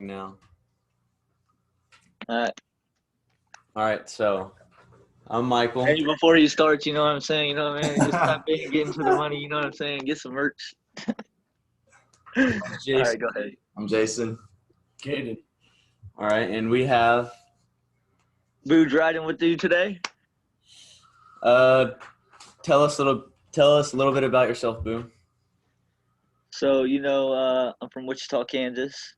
Now. Uh, All right, so I'm Michael. Hey, before he starts, you know what I'm saying? You know what I mean? Just tap in, get into the money. You know what I'm saying? Get some merch. All Jason. right, go ahead. I'm Jason. Caden. All right, and we have Boo Dryden with you today. tell us a little bit about yourself, Boo. So, I'm from Wichita, Kansas.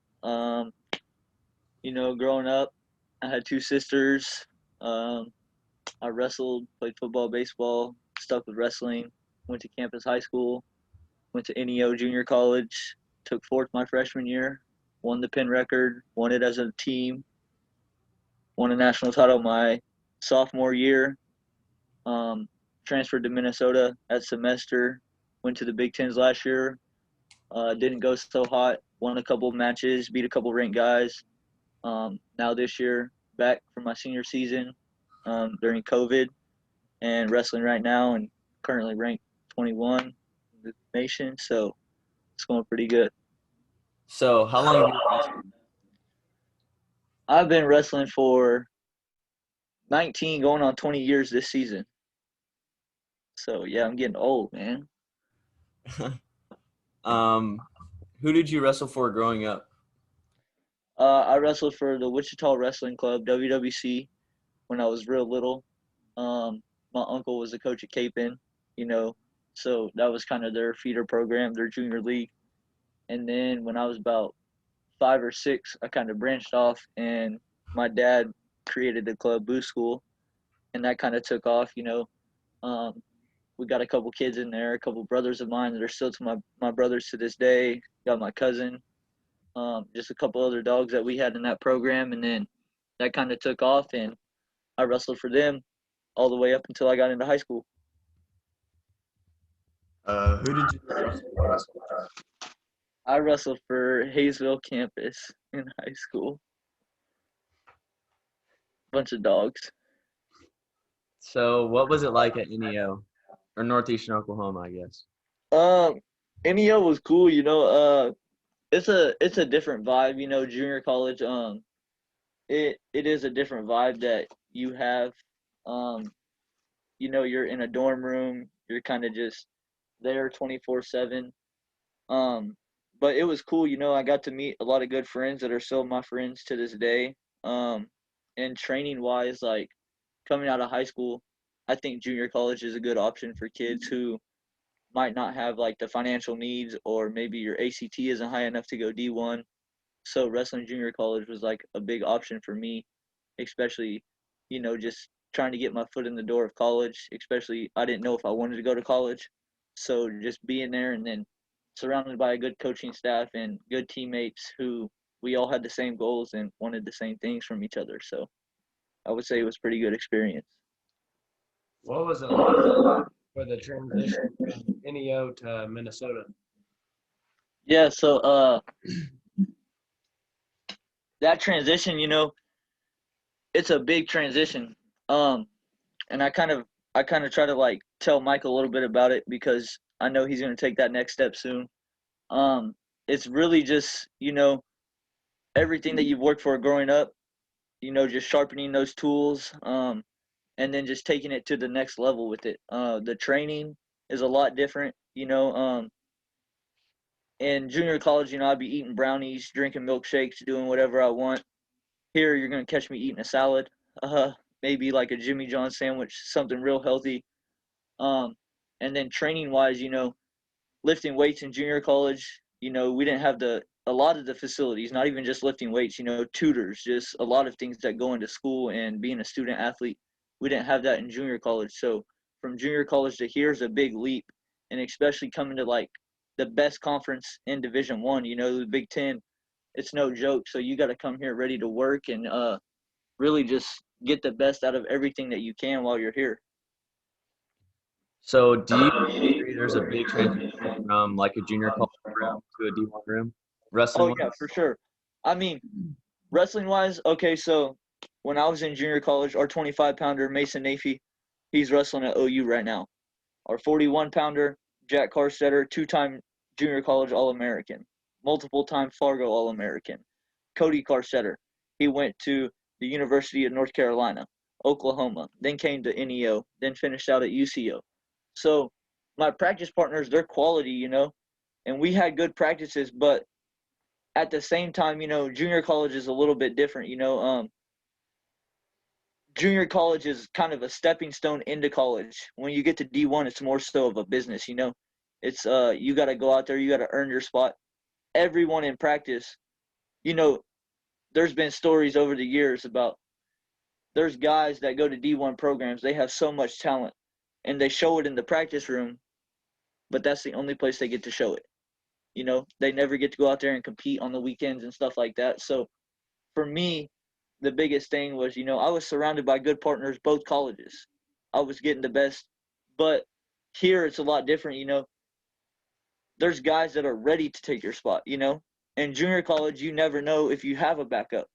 Growing up, I had two sisters. Um, I wrestled, played football, baseball, stuck with wrestling. Went to campus high school. Went to NEO junior college. Took fourth my freshman year. Won the pin record. Won it as a team. Won a national title my sophomore year. Transferred to Minnesota that semester. Went to the Big Tens last year. Didn't go so hot. Won a couple of matches. Beat a couple of ranked guys. Now this year, back for my senior season during COVID, and wrestling right now, and currently ranked 21 in the nation. So it's going pretty good. So, how long have you been wrestling? I've been wrestling for 19, going on 20 years this season. So yeah, I'm getting old, man. Who did you wrestle for growing up? I wrestled for the Wichita Wrestling Club, WWC, when I was real little. My uncle was the coach at Capon, so that was kind of their feeder program, their junior league. And then when I was about 5 or 6, I kind of branched off, and my dad created the club Boo School, and that kind of took off. We got a couple kids in there, a couple brothers of mine that are still to my brothers to this day. Got my cousin, just a couple other dogs that we had in that program, and then that kind of took off, and I wrestled for them all the way up until I got into high school. Who did you wrestle for? I wrestled for Hayesville campus in high school. Bunch of dogs. So, what was it like at NEO or Northeastern Oklahoma, I guess? NEO was cool, it's a different vibe, junior college. It is a different vibe that you have. You're in a dorm room, you're kind of just there 24/7. But it was cool, I got to meet a lot of good friends that are still my friends to this day. And training wise, like coming out of high school, I think junior college is a good option for kids who might not have like the financial needs, or maybe your ACT isn't high enough to go D1. So wrestling junior college was like a big option for me, especially, just trying to get my foot in the door of college, especially I didn't know if I wanted to go to college. So just being there, and then surrounded by a good coaching staff and good teammates who we all had the same goals and wanted the same things from each other. So I would say it was a pretty good experience. What was it like for the transition from NEO to Minnesota? Yeah, so that transition, it's a big transition. And I kind of try to like tell Mike a little bit about it, because I know he's going to take that next step soon. It's really just, everything that you've worked for growing up, just sharpening those tools, and then just taking it to the next level with it. The training is a lot different, in junior college, I'd be eating brownies, drinking milkshakes, doing whatever I want. Here, you're going to catch me eating a salad, maybe like a Jimmy John sandwich, something real healthy. And then training wise, lifting weights in junior college, we didn't have a lot of the facilities, not even just lifting weights, tutors, just a lot of things that go into school and being a student athlete. We didn't have that in junior college. So from junior college to here is a big leap, and especially coming to like the best conference in Division One, the Big Ten. It's no joke. So you got to come here ready to work and really just get the best out of everything that you can while you're here. So, do you agree there's a big transition from like a junior college room to a D1 room? Wrestling Oh yeah, wise? for sure. I mean, wrestling wise, okay, so when I was in junior college, our 25-pounder Mason Nafee, he's wrestling at OU right now. Our 41-pounder Jack Carstetter, 2-time junior college All-American, multiple-time Fargo All-American. Cody Carcetter. He went to the University of North Carolina, Oklahoma, then came to NEO, then finished out at UCO. So my practice partners, they're quality, and we had good practices, but at the same time, junior college is a little bit different, junior college is kind of a stepping stone into college. When you get to D1, it's more so of a business, It's you got to go out there, you got to earn your spot. Everyone in practice, there's been stories over the years about there's guys that go to D1 programs, they have so much talent and they show it in the practice room, but that's the only place they get to show it. They never get to go out there and compete on the weekends and stuff like that. So for me, the biggest thing was, I was surrounded by good partners, both colleges. I was getting the best, but here it's a lot different, There's guys that are ready to take your spot, In junior college, you never know if you have a backup.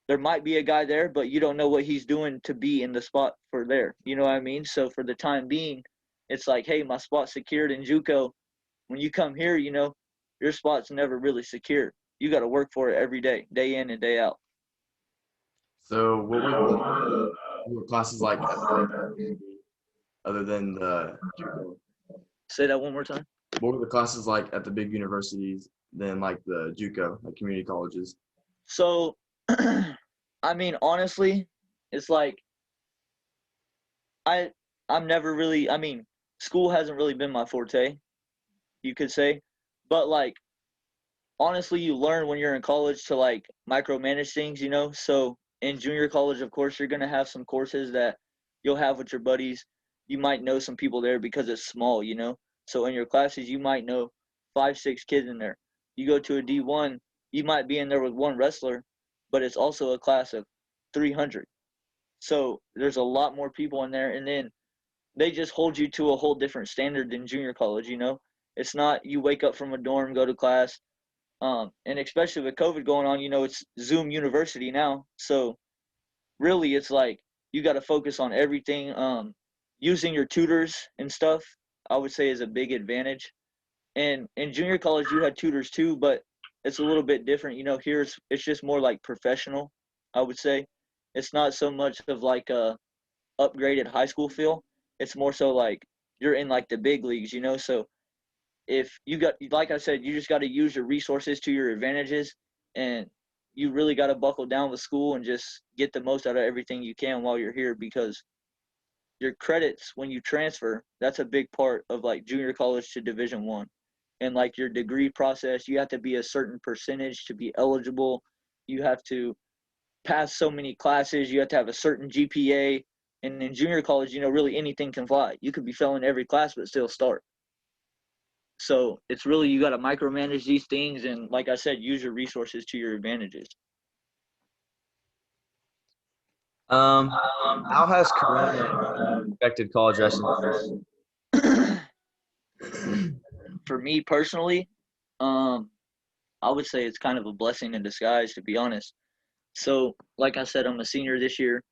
There might be a guy there, but you don't know what he's doing to be in the spot for there. You know what I mean? So for the time being, it's like, hey, my spot's secured in JUCO. When you come here, your spot's never really secure. You got to work for it every day, day in and day out. So what were classes like at the university other than the JUCO? Say that one more time. What were the classes like at the big universities than like the JUCO, like community colleges? So, I mean, honestly, it's like I'm never really. I mean, school hasn't really been my forte, you could say, but like honestly, you learn when you're in college to like micromanage things, So in junior college, of course, you're gonna have some courses that you'll have with your buddies. You might know some people there because it's small, So in your classes, you might know 5, 6 kids in there. You go to a D1, you might be in there with one wrestler, but it's also a class of 300. So there's a lot more people in there, and then they just hold you to a whole different standard than junior college, It's not you wake up from a dorm, go to class, and especially with COVID going on, it's Zoom University now. So really, it's like you got to focus on everything. Using your tutors and stuff, I would say, is a big advantage. And in junior college, you had tutors too, but it's a little bit different. Here it's just more like professional, I would say. It's not so much of like a upgraded high school feel. It's more so like you're in like the big leagues, So if you got, like I said, you just got to use your resources to your advantages, and you really got to buckle down with school and just get the most out of everything you can while you're here, because your credits when you transfer, that's a big part of like junior college to Division 1. And like your degree process, you have to be a certain percentage to be eligible. You have to pass so many classes. You have to have a certain GPA. And in junior college, really anything can fly. You could be failing every class but still start. So it's really, you got to micromanage these things, and like I said, use your resources to your advantages. How has Corona affected college wrestling? For me personally, I would say it's kind of a blessing in disguise, to be honest. So, like I said, I'm a senior this year,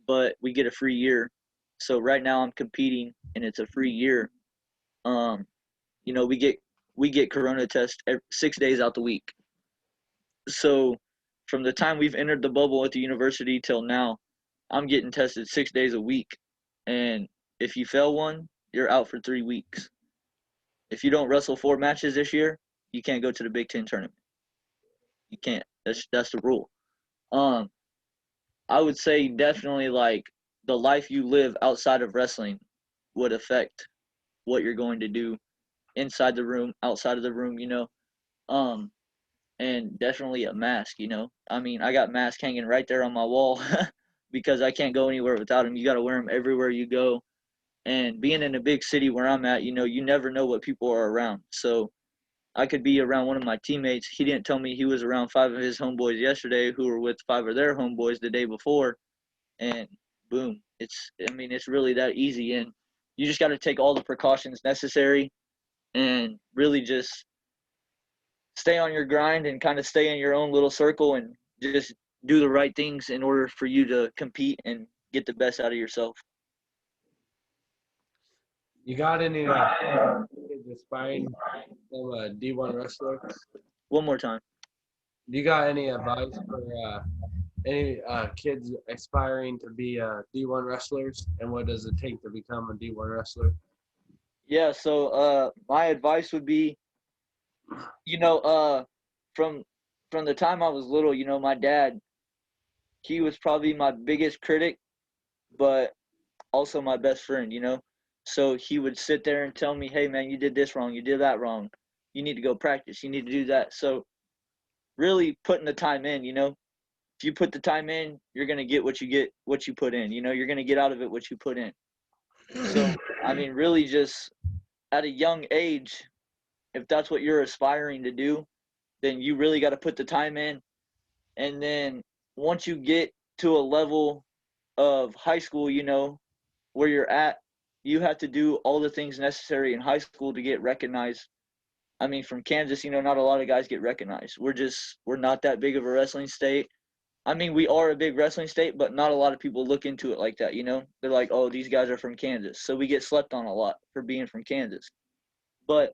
but we get a free year. So right now I'm competing, and it's a free year. We get Corona test 6 days out the week. So from the time we've entered the bubble at the university till now, I'm getting tested 6 days a week. And if you fail one, you're out for 3 weeks. If you don't wrestle 4 matches this year, you can't go to the Big Ten tournament. You can't. That's the rule. I would say definitely like the life you live outside of wrestling would affect what you're going to do inside the room, outside of the room, and definitely a mask, I mean, I got mask hanging right there on my wall because I can't go anywhere without them. You got to wear them everywhere you go. And being in a big city where I'm at, you never know what people are around. So I could be around one of my teammates. He didn't tell me he was around 5 of his homeboys yesterday who were with 5 of their homeboys the day before. And boom, it's really that easy. And you just got to take all the precautions necessary and really just stay on your grind and kind of stay in your own little circle and just do the right things in order for you to compete and get the best out of yourself. You got any kids aspiring to become a D1 wrestler? One more time. Do you got any advice for any kids aspiring to be D1 wrestlers, and what does it take to become a D1 wrestler? Yeah, so my advice would be, you know, from from the time I was little, my dad, he was probably my biggest critic, but also my best friend. So he would sit there and tell me, "Hey man, you did this wrong, you did that wrong. You need to go practice. You need to do that." So really putting the time in. If you put the time in, you're going to get what you put in. You're going to get out of it what you put in. So, I mean, really just at a young age, if that's what you're aspiring to do, then you really got to put the time in. And then once you get to a level of high school, where you're at, you have to do all the things necessary in high school to get recognized. I mean, from Kansas, not a lot of guys get recognized. We're not that big of a wrestling state. I mean, we are a big wrestling state, but not a lot of people look into it like that. They're like, oh, these guys are from Kansas. So we get slept on a lot for being from Kansas. But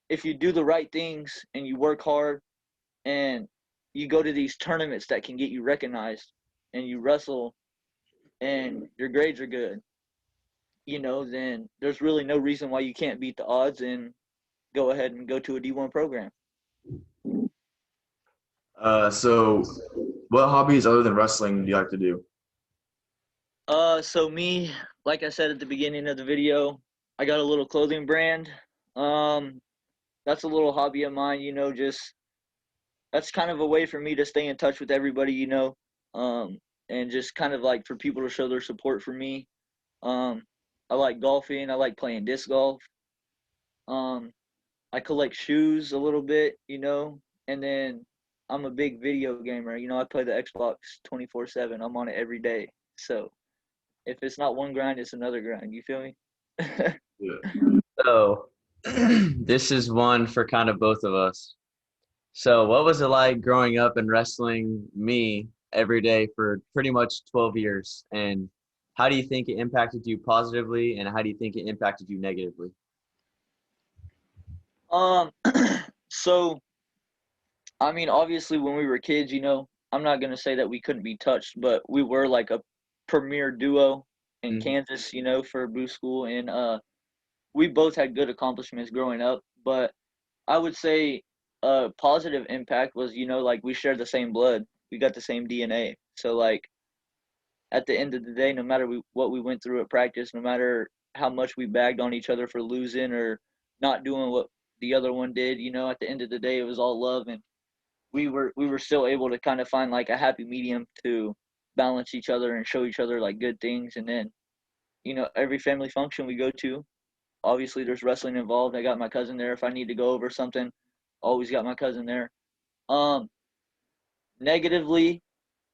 if you do the right things and you work hard and you go to these tournaments that can get you recognized and you wrestle and your grades are good, then there's really no reason why you can't beat the odds and go ahead and go to a D1 program. So what hobbies other than wrestling do you like to do? So me, like I said at the beginning of the video, I got a little clothing brand. That's a little hobby of mine, just that's kind of a way for me to stay in touch with everybody, and just kind of like for people to show their support for me. I like golfing. I like playing disc golf. Um, I collect shoes a little bit, and then I'm a big video gamer. I play the Xbox 24/7. I'm on it every day. So if it's not one grind, it's another grind. You feel me? Yeah. So this is one for kind of both of us. So what was it like growing up and wrestling me every day for pretty much 12 years? And how do you think it impacted you positively, and how do you think it impacted you negatively? Um, so I mean, obviously, when we were kids, I'm not gonna say that we couldn't be touched, but we were like a premier duo in Mhm. Kansas, for Boo School, and we both had good accomplishments growing up. But I would say a positive impact was, like we shared the same blood, we got the same DNA. So like at the end of the day, no matter what we went through at practice, no matter how much we bagged on each other for losing or not doing what the other one did, at the end of the day, it was all love, and we were still able to kind of find like a happy medium to balance each other and show each other like good things. And then every family function we go to, obviously there's wrestling involved. I got my cousin there if I need to go over something. Always got my cousin there. um Negatively,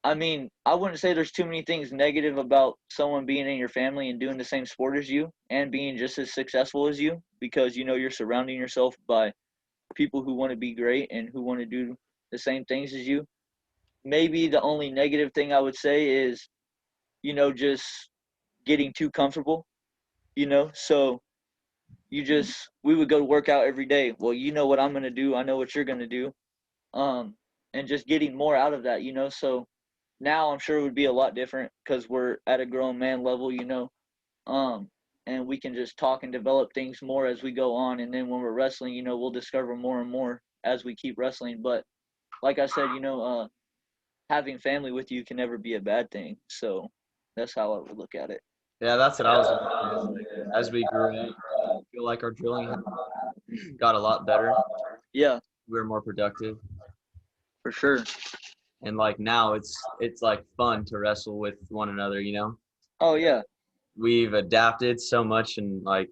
I mean, I wouldn't say there's too many things negative about someone being in your family and doing the same sport as you and being just as successful as you, because you're surrounding yourself by people who want to be great and who want to do the same things as you. Maybe the only negative thing I would say is, just getting too comfortable, so we would go to work out every day. Well, you know what I'm going to do. I know what you're going to do. Um, and just getting more out of that, so now I'm sure it would be a lot different because we're at a grown man level, um, and we can just talk and develop things more as we go on. And then when we're wrestling, we'll discover more and more as we keep wrestling. But like I said, having family with you can never be a bad thing. So that's how I would look at it. Yeah, that's what I was gonna say. Is like, as we grew up, I feel like our drilling got a lot better. Yeah, We were more productive, for sure. and like now it's like fun to wrestle with one another. Oh yeah, We've adapted so much, and like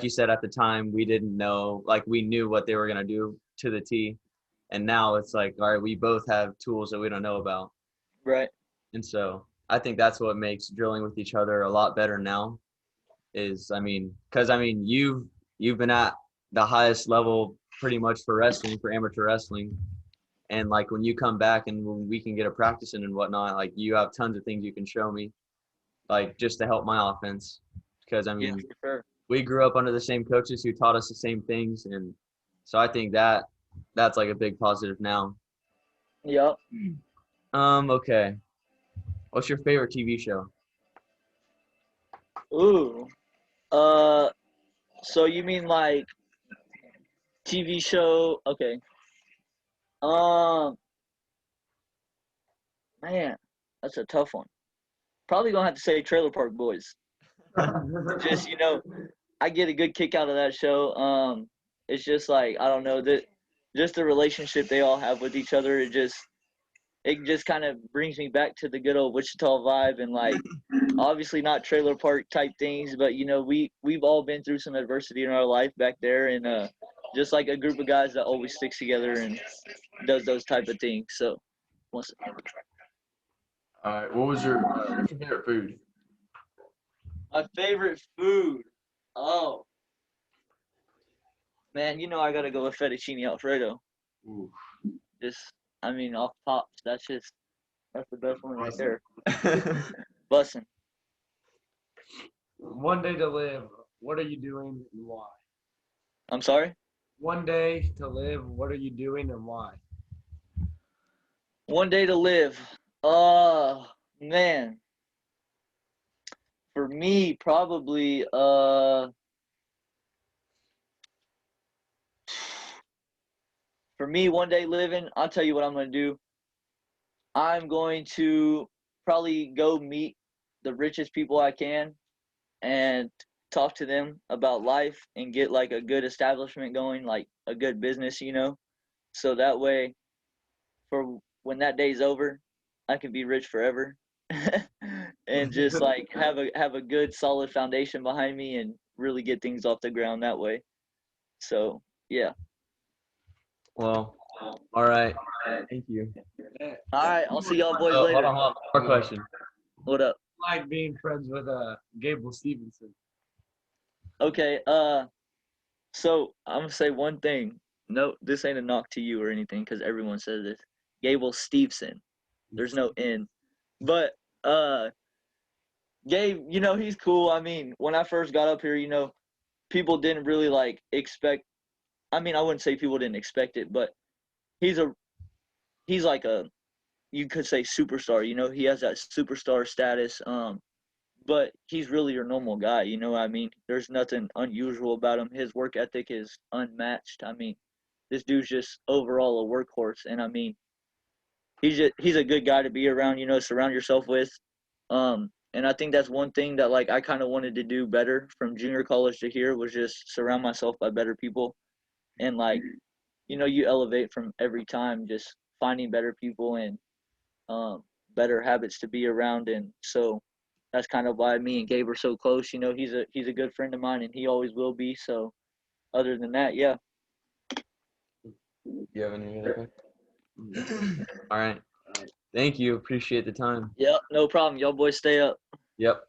you said, at the time we didn't know, like we knew what they were gonna do to the T, and now it's like, all right, we both have tools that we don't know about. right. And so I think that's what makes drilling with each other a lot better now. Is I mean, because I mean you've been at the highest level pretty much for wrestling, for amateur wrestling, and like when you come back and when we can get a practice in and whatnot, like you have tons of things you can show me, like just to help my offense. Because I Yeah, mean, for sure. we grew up under the same coaches who taught us the same things, and so I think that's like a big positive now. Yep. Okay. What's your favorite TV show? Ooh. So you mean like TV show? Okay. Um, man, that's a tough one. Probably gonna have to say Trailer Park Boys. Just I get a good kick out of that show. It's just like I don't know that, just the relationship they all have with each other. It just kind of brings me back to the good old Wichita vibe, and like obviously not trailer park type things, but we've all been through some adversity in our life back there, and just like a group of guys that always sticks together and does those type of things. So, once All right. What's your favorite food? my favorite food. Oh man, I gotta go with fettuccine alfredo. Ooh. Just I mean off pops. That's the best one right Awesome. there. Bussin'. One day to live. What are you doing and why? I'm sorry. One day to live. What are you doing and why? One day to live. Man, for me probably for me one day living, I'll tell you what I'm going to do. I'm going to probably go meet the richest people I can and talk to them about life and get like a good establishment going, like a good business. So that way for when that day's over, I can be rich forever. And just like have a good solid foundation behind me and really get things off the ground that way. So, yeah. Well, all right. Thank you. Eh, All right, I'll see y'all boys Oh, hold later. on, hold on. More question. What up? like being friends with Gable Stevenson. Okay, so I'm gonna say one thing. No, this ain't a knock to you or anything, because everyone says this. Gable Stevenson. There's no N. But Gabe, he's cool. I mean, when I first got up here, people didn't really like expect. I mean, I wouldn't say people didn't expect it, but he's a he's like a, you could say, superstar. He has that superstar status. But he's really your normal guy. You know what I mean? There's nothing unusual about him. His work ethic is unmatched. I mean, this dude's just overall a workhorse, and I mean, he's a good guy to be around. Surround yourself with. And I think that's one thing that like I kind of wanted to do better from junior college to here was just surround myself by better people, and like you elevate from every time, just finding better people and better habits to be around. And so that's kind of why me and Gabe are so close. He's a good friend of mine, and he always will be. So other than that, yeah. Do you have any other questions? All right. Thank you. Appreciate the time. Yep, no problem. Y'all boys stay up. Yep.